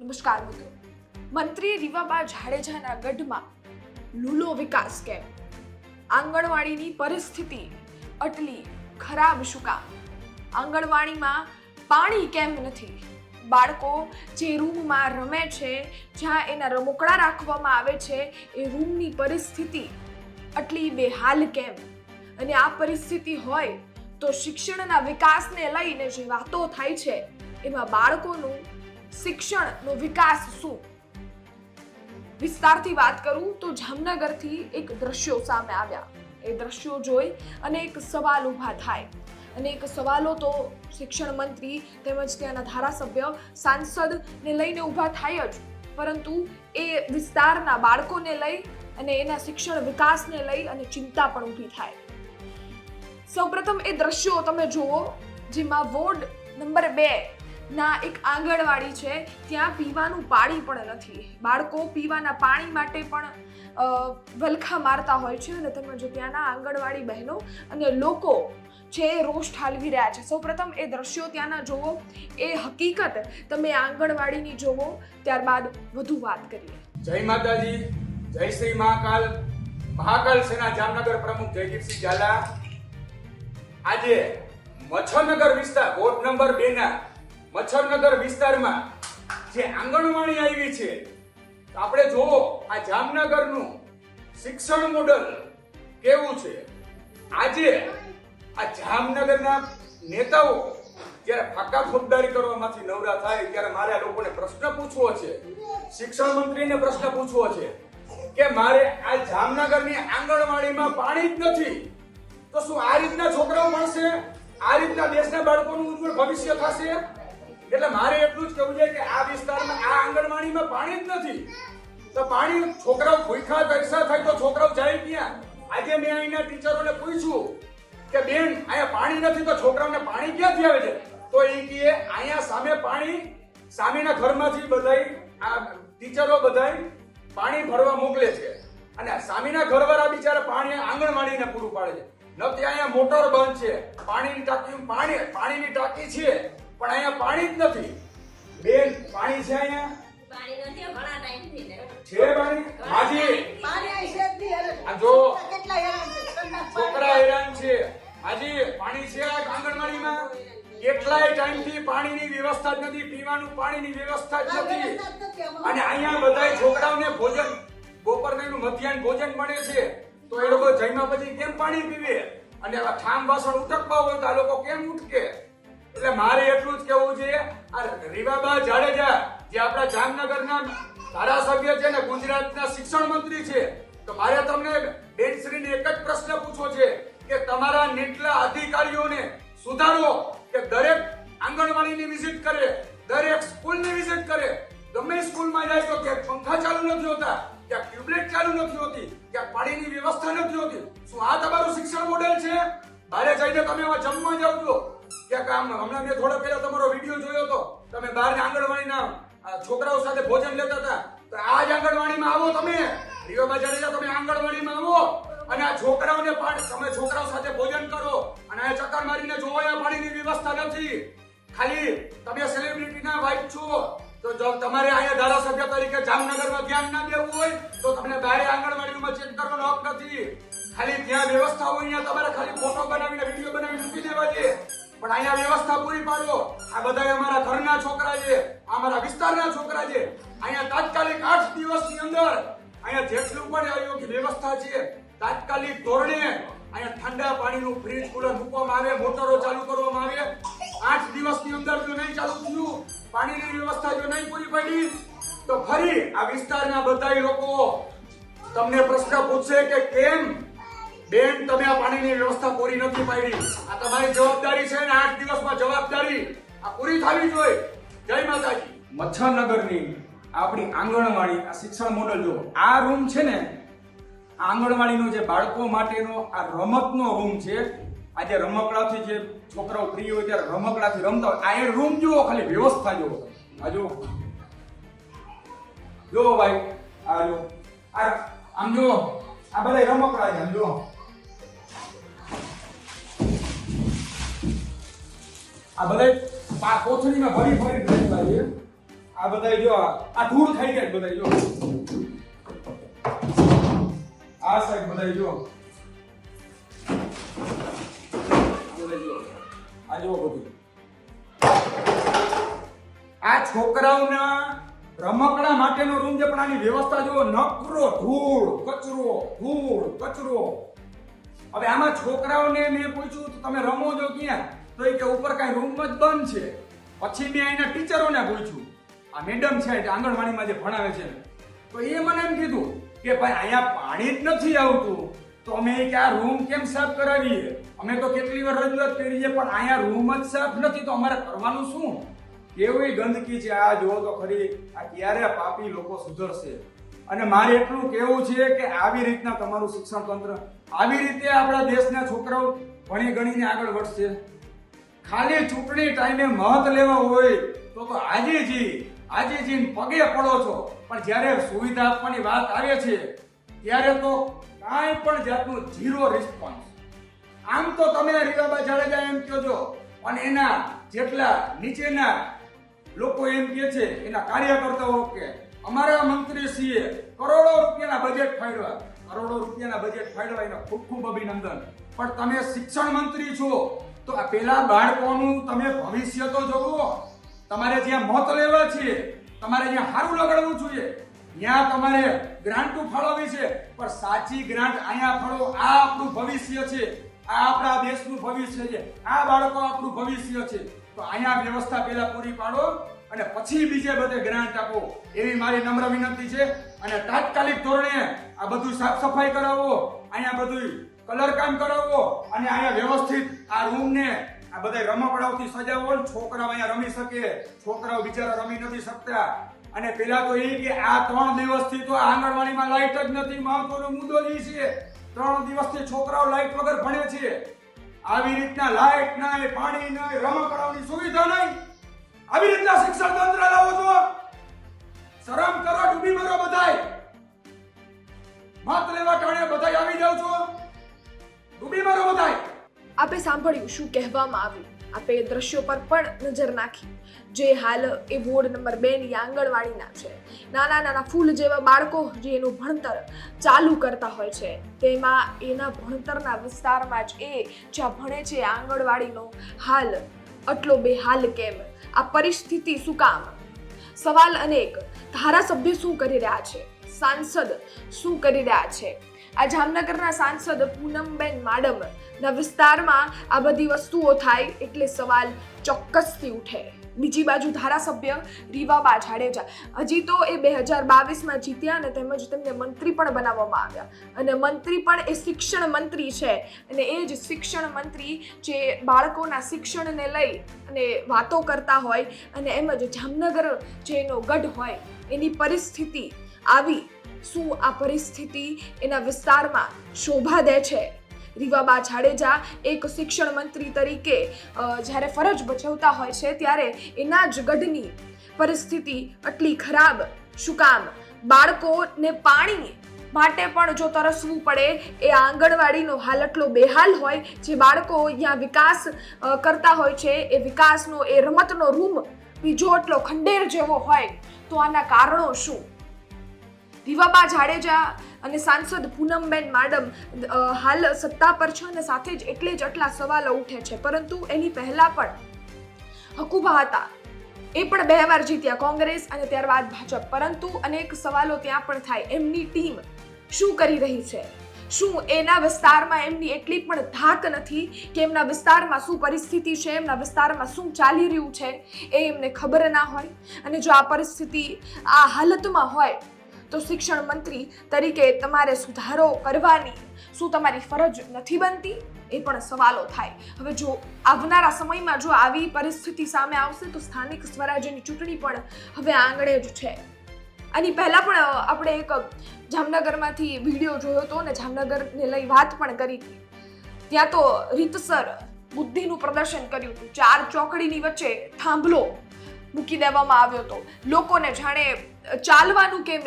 નમસ્કાર મિત્રો. મંત્રી રીવાબા જાડેજાના ગઢમાં લૂલો વિકાસ કેમ? આંગણવાડીની પરિસ્થિતિ આટલી ખરાબ શું કામ? આંગણવાડીમાં પાણી કેમ નથી? બાળકો જે રૂમમાં રમે છે, જ્યાં એના રમકડા રાખવામાં આવે છે, એ રૂમની પરિસ્થિતિ આટલી બેહાલ કેમ? અને આ પરિસ્થિતિ હોય તો શિક્ષણના વિકાસને લઈને જે વાતો થાય છે, એમાં બાળકોનું શિક્ષણનો વિકાસ શું? વિસ્તારથી વાત કરું તો જામનગરથી એક દ્રશ્યો સામે આવ્યા. એ દ્રશ્યો જોઈ અને એક સવાલ ઊભા થાય, અને એક સવાલો તો શિક્ષણ મંત્રી તેમજ ત્યાંના ધારાસભ્ય સાંસદને લઈને ઊભા થાય જ, પરંતુ એ વિસ્તારના બાળકોને લઈ અને એના શિક્ષણ વિકાસને લઈ અને ચિંતા પણ ઊભી થાય. સૌપ્રથમ એ દ્રશ્યો તમે જુઓ, જેમાં વોર્ડ નંબર 2 ના એક આંગણવાડી છે, ત્યાં પીવાનું પાણી પણ નથી. બાળકો પીવાના પાણી માટે પણ વલખા મારતા હોય છે, અને તેમજ ત્યાંના આંગણવાડી બહેનો અને લોકો છે રોષ ઠાલવી રહ્યા છે. સૌપ્રથમ એ દ્રશ્યો ત્યાંના જુઓ, એ હકીકત તમે આંગણવાડીની જુઓ, ત્યારબાદ વધુ વાત કરીએ. જય માતાજી, જય શ્રી મહાકાલ. મહાકાલ સેના જામનગર પ્રમુખ જયદીપસિંહ ઝાલા આજે મચ્છરનગર વિસ્તાર વોર્ડ નંબર 2 ના મચ્છરનગર વિસ્તારમાં જે આંગણવાડી આવી છે, આપણે જોવો આ જામનગરનું શિક્ષણ મોડલ કેવું છે. આજે આ જામનગરના નેતાઓ જ્યારે ફાકા ફોજદારી કરવામાંથી નવરા થાય ત્યારે મારે આ લોકોને પ્રશ્ન પૂછવો છે, શિક્ષણ મંત્રીને પ્રશ્ન પૂછવો છે કે મારે આ જામનગરની આંગણવાડીમાં પાણી જ નથી, તો શું આ રીતના છોકરાઓ ભણશે? આ રીતના દેશના બાળકોનું ઉજ્જવળ ભવિષ્ય થશે? એટલે મારે એટલું જ કહેવું છે કે આ વિસ્તારમાં આ આંગણવાડીમાં પાણી જ નથી, તો પાણી છોકરાઓ ભૂખ્યા તરસા થાય તો છોકરાઓ જાય ક્યાં? આજે મેં અહીંના ટીચરોને પૂછ્યું કે બેન અહીંયા પાણી નથી તો છોકરાઓને પાણી ક્યાંથી આવે છે? તો એ કહે અહીંયા સામે પાણી, સામેના ઘરમાંથી બધાય આ ટીચરો બધાય પાણી ભરવા મોકલે છે, અને સામેના ઘરવાળા બિચારા પાણી આંગણવાડીને પૂરું પાડે છે. ન ત્યાં અહીંયા મોટર બંધ છે, પાણીની ટાંકી છે, પણ અહીંયા પાણી જ નથી. બેન પાણી છે અહીંયા? પાણી નથી, ઘણા ટાઈમથી છે પાણી? હાજી પાણી છે જ નહીં. આ જો કેટલા હેરાન છોકરા હેરાન છે. હાજી પાણી છે આંગણવાડીમાં? કેટલાય ટાઈમથી પાણીની વ્યવસ્થા જ નથી, પીવાનું પાણીની વ્યવસ્થા જ નથી. અને અહીંયા બધાય છોકરાઓને ભોજન બપોરનું મધ્યાહન ભોજન મળે છે, તો એ લોકો જમ્યા પછી કેમ પાણી પીવે? અને આ ઠામ વાસણ ઉટકવા હોય તો આ લોકો કેમ ઉટકે? એટલે મારે એટલું જ કહેવું છે, આ રીવાબા જાડેજા જે આપણા જામનગરના ધારાસભ્ય છે ને ગુજરાતના શિક્ષણ મંત્રી છે, તો મારે તમને બેનશ્રીને એક જ પ્રશ્ન પૂછવો છે કે તમારા નીચલા અધિકારીઓને સુધારો કે દરેક આંગણવાડીની વિઝિટ કરે, દરેક સ્કૂલની વિઝિટ કરે. ગમે સ્કૂલમાં જાય તો ક્યાંક પંખા ચાલુ નથી હોતા, ક્યાંક ટ્યુબલાઇટ ચાલુ નથી હોતી, ક્યાંક પાણીની વ્યવસ્થા નથી હોતી. શું આ તમારું શિક્ષણ મોડેલ છે? બહાર જઈને તમે જમવા જાવ છો ક્યાંક? હમણાં મેં થોડા પહેલા તમારો વિડીયો જોયો હતો, તમે બહારના આંગણવાડીના છોકરાઓ સાથે ભોજન લેતા હતા. તો આ જ આંગણવાડીમાં આવો તમે, રીવાબા જાડેજા, તમે આંગણવાડીમાં આવો અને આ છોકરાઓને તમે છોકરાઓ સાથે ભોજન કરો, અને આ ચક્કર મારીને જોવો આ પાણીની વ્યવસ્થા નથી. ખાલી તમે સેલિબ્રિટીના વાઇફ છો, તો જો તમારે અહીંયા ધારાસભ્ય તરીકે જામનગરમાં ધ્યાન ના દેવું હોય તો તમને બહાર આંગણવાડીમાં ચેક કરવાનો હક નથી. ખાલી ત્યાં વ્યવસ્થા હોય ત્યાં તમારે ખાલી ફોટો બનાવીને વિડીયો બનાવીને મૂકી દેવા છે, પણ અહીંયા વ્યવસ્થા પૂરી પાડો. આ બધા અમારા ઘરના છોકરા છે, અમારા વિસ્તારના છોકરા છે. અહીંયા તાત્કાલિક 8 દિવસની અંદર અહીંયા જેટલું પણ આયોગ્ય વ્યવસ્થા છે, તાત્કાલિક ધોરણે અહીંયા ઠંડા પાણીનું ફ્રીજ કુલર મૂકવામાં આવે, મોટરો ચાલુ કરવામાં આવે. 8 દિવસની અંદર જો નહીં ચાલુ થયું, પાણીની વ્યવસ્થા જો નહીં પૂરી પડી, તો ફરી આ વિસ્તારના બધા લોકો તમને પ્રશ્ન પૂછશે કે કેમ બેન તમે આ પાણીની વ્યવસ્થા પૂરી નથી પાડી? આ તમારી જવાબદારી છે, ને 8 દિવસમાં જવાબદારી આ પૂરી થવી જોઈએ. જય માતાજી. મચ્છરનગરની આપણી આંગણવાડી આ શિક્ષણ મોડલ જો આ રૂમ છે ને, આંગણવાડીનો જે બાળકો માટેનો આ રમતનો રૂમ છે. આજે રમકડાથી જે છોકરાઓ ફ્રી હોય ત્યારે રમકડાથી રમતા હોય, આ રૂમ જુઓ, ખાલી વ્યવસ્થા જુઓ. આ જુઓ ભાઈ, આ જો આમ જુઓ, આ બધા રમકડા છે. આમ જુઓ, આ બધા કોથળીમાં ભરી ભરી રહેલા છે. આ બધાય જો આ ધૂળ ખાઈ ગયા બધાય જો આ સાઈડ બધાય જો આ જો બધું આ છોકરાઓના રમકડા માટેનો રૂમ છે પણ આની વ્યવસ્થા જો નકરો ધૂળ કચરો હવે આમાં છોકરાઓને મેં પૂછ્યું તો તમે રમો છો ક્યાં તો એ કે ઉપર કાંઈ રૂમ જ બંધ છે પછી મેં એના ટીચરોને પૂછ્યું આ મેડમ છે આંગણવાડીમાં જે ભણાવે છે તો એ મને એમ કીધું કે ભાઈ અહીંયા પાણી જ નથી આવતું તો અમે કે આ રૂમ કેમ સાફ કરાવીએ અમે તો કેટલી વાર રજૂઆત કરી છે પણ અહીંયા રૂમ જ સાફ નથી તો અમારે કરવાનું શું કેવી ગંદકી છે આ જો તો ખરી આ ક્યારે પાપી લોકો સુધરશે અને મારે એટલું કહેવું છે કે આવી રીતના તમારું શિક્ષણ તંત્ર આવી રીતે આપણા દેશના છોકરાઓ ભણી ગણીને આગળ વધશે ખાલી ચૂંટણી ટાઈમે મત લેવા હોય તો આજે જી પગે પડો છો પણ જ્યારે સુવિધા આપવાની વાત આવે છે ત્યારે તો કાંઈ પણ જાતનું ઝીરો રિસ્પોન્સ આમ તો તમે રીવાબા જાડેજા એમ કહો છો અને એના જેટલા નીચેના લોકો એમ કહે છે એના કાર્યકર્તાઓ કે અમારા મંત્રીશ્રીએ કરોડો રૂપિયાના બજેટ ફાળવ્યા એના ખૂબ ખૂબ અભિનંદન પણ તમે શિક્ષણ મંત્રી છો તો આ પેલા બાળકોનું તમે ભવિષ્ય તો જોવો તમારે જ્યાં મત લેવા છે તમારે જ્યાં સારું લગાડવું જોઈએ ત્યાં તમારે ગ્રાન્ટો ફાળવવી છે પણ સાચી ગ્રાન્ટ અહીંયા ફાળવો આ આપણું ભવિષ્ય છે આ આપણા દેશનું ભવિષ્ય છે આ બાળકો આપણું ભવિષ્ય છે તો અહીંયા વ્યવસ્થા પહેલા પૂરી પાડો અને પછી બીજે બધે ગ્રાન્ટ આપો એવી મારી નમ્ર વિનંતી છે અને તાત્કાલિક ધોરણે આ બધું સાફ સફાઈ કરાવો અહીંયા બધું કલર કામ કરાવો અને અહીંયા વ્યવસ્થિત આ રૂમને આ બધા રમકડાઓથી સજાવો છોકરાઓ અહીંયા રમી શકે છોકરાઓ બિચારા રમી નથી શકતા અને પેલા તો એ કે આ 3 દિવસથી તો આંગણવાડીમાં લાઈટ જ નથી મહત્વનો મુદ્દો એ છે 3 દિવસથી છોકરાઓ લાઈટ વગર ભણે છે આવી રીતના લાઈટ નહીં પાણી નહીં રમકડાઓની સુવિધા નહીં આવી રીતના શિક્ષણ તંત્ર લાવો છો શરમ કરો ડૂબી મરો બધાય મત લેવા ટાણે બધાય આવી જાવ છો ડૂબી મરો બધાય આપે સાંભળ્યું શું કહેવામાં આવ્યું આપે એ દ્રશ્યો પર પણ નજર નાખી જે હાલ એ વોર્ડ નંબર 2 ની આંગણવાડીના છે નાના ફૂલ જેવા બાળકો જે એનું ભણતર ચાલુ કરતા હોય છે તેમાં એના ભણતરના વિસ્તારમાં જ એ જ્યાં ભણે છે આંગણવાડીનો હાલ આટલો બેહાલ કેમ આ પરિસ્થિતિ શું કામ સવાલ અનેક ધારાસભ્ય શું કરી રહ્યા છે સાંસદ શું કરી રહ્યા છે આ જામનગરના સાંસદ પૂનમબેન માડમ ના વિસ્તારમાં આ બધી વસ્તુઓ થાય એટલે સવાલ ચોક્કસથી ઉઠે બીજી બાજુ ધારાસભ્ય રીવાબા જાડેજા હજી તો એ 2022માં જીત્યા અને તેમજ તેમને મંત્રી પણ બનાવવામાં આવ્યા અને મંત્રી પણ એ શિક્ષણ મંત્રી છે અને એ જ શિક્ષણ મંત્રી જે બાળકોના શિક્ષણને લઈ અને વાતો કરતા હોય અને એમ જ જામનગર જે એનો ગઢ હોય એની પરિસ્થિતિ આવી શું આ પરિસ્થિતિ એના વિસ્તારમાં શોભા દે છે રીવાબા જાડેજા એક શિક્ષણ મંત્રી તરીકે જ્યારે ફરજ બજાવતા હોય છે ત્યારે એના જ ગઢની પરિસ્થિતિ આટલી ખરાબ શું કામ બાળકોને પાણી માટે પણ જો તરસવું પડે એ આંગણવાડીનો હાલ આટલો બેહાલ હોય જે બાળકો અહીંયા વિકાસ કરતા હોય છે એ વિકાસનો એ રમતનો રૂમ બીજો આટલો ખંડેર જેવો હોય તો આના કારણો શું રીવાબા જાડેજા અને સાંસદ પૂનમબેન માડમ હાલ સત્તા પર છે અને સાથે જ એટલે જ આટલા સવાલો ઉઠે છે પરંતુ એની પહેલા પણ હકુબા હતા એ પણ 2 વાર જીત્યા કોંગ્રેસ અને ત્યારબાદ ભાજપ પરંતુ અનેક સવાલો ત્યાં પણ થાય એમની ટીમ શું કરી રહી છે શું એના વિસ્તારમાં એમની એટલી પણ ધાક નથી કે એમના વિસ્તારમાં શું પરિસ્થિતિ છે એમના વિસ્તારમાં શું ચાલી રહ્યું છે એ એમને ખબર ના હોય અને જો આ પરિસ્થિતિ આ હાલતમાં હોય તો શિક્ષણ મંત્રી તરીકે તમારે સુધારો કરવાની શું તમારી ફરજ નથી બનતી એ પણ સવાલો થાય હવે જો આવનારા સમયમાં જો આવી પરિસ્થિતિ સામે આવશે તો સ્થાનિક સ્વરાજ્યની ચૂંટણી પણ હવે આંગણે જ છે આની પહેલા પણ આપણે એક જામનગરમાંથી વિડીયો જોયો હતો અને જામનગરને લઈ વાત પણ કરી હતી ત્યાં તો રીતસર બુદ્ધિનું પ્રદર્શન કર્યું હતું 4 ચોકડીની વચ્ચે થાંભલો મૂકી દેવામાં આવ્યો હતો લોકોને જાણે ચાલવાનું કેમ,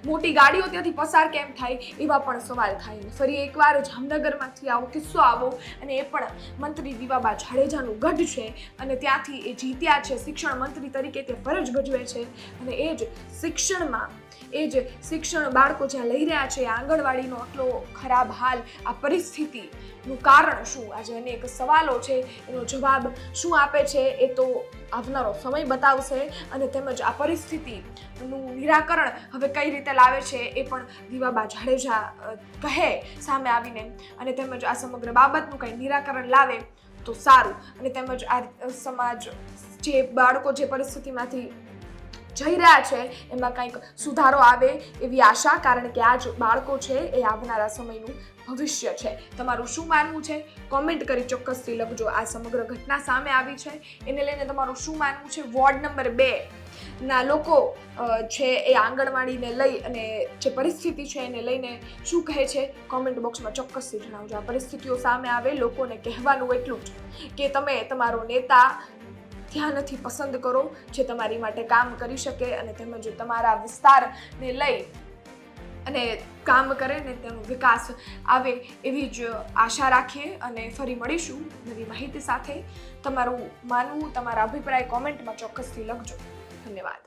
મોટી ગાડીઓ ત્યાંથી પસાર કેમ થાય, એવા પણ સવાલ થાય. ફરી એકવાર જામનગરમાંથી આવો કિસ્સો આવો, અને એ પણ મંત્રી દીવાબા જાડેજાનું ગઢ છે, અને ત્યાંથી એ જીત્યા છે, શિક્ષણ મંત્રી તરીકે તે ફરજ ભજવે છે, અને એ જ શિક્ષણ બાળકો જ્યાં લઈ રહ્યા છે, આંગણવાડીનો આટલો ખરાબ હાલ, આ પરિસ્થિતિનું કારણ શું? આજે અનેક સવાલો છે, એનો જવાબ શું આપે છે એ તો આવનારો સમય બતાવશે, અને તેમજ આ પરિસ્થિતિનું નિરાકરણ હવે કઈ રીતે લાવે છે એ પણ દીવાબા જાડેજા કહે સામે આવીને, અને તેમજ આ સમગ્ર બાબતનું કંઈ નિરાકરણ લાવે તો સારું, અને તેમજ આ સમાજ જે બાળકો જે પરિસ્થિતિમાંથી જઈ રહ્યા છે એમાં કંઈક સુધારો આવે એવી આશા, કારણ કે આ જ બાળકો છે એ આવનારા સમયનું ભવિષ્ય છે. તમારું શું માનવું છે કોમેન્ટ કરી ચોક્કસથી લખજો. આ સમગ્ર ઘટના સામે આવી છે એને લઈને તમારું શું માનવું છે? વોર્ડ નંબર 2 ના લોકો છે એ આંગણવાડીને લઈ અને જે પરિસ્થિતિ છે એને લઈને શું કહે છે કોમેન્ટ બોક્સમાં ચોક્કસથી જણાવજો. આ પરિસ્થિતિઓ સામે આવે, લોકોને કહેવાનું એટલું જ કે તમે તમારો નેતા ત્યાં નથી પસંદ કરો જે તમારી માટે કામ કરી શકે, અને તેમજ તમારા વિસ્તારને લઈ અને કામ કરે ને તેનો વિકાસ આવે એવી જ આશા રાખીએ, અને ફરી મળીશું નવી માહિતી સાથે. તમારું માનવું, તમારા અભિપ્રાય કોમેન્ટમાં ચોક્કસથી લખજો. ધન્યવાદ.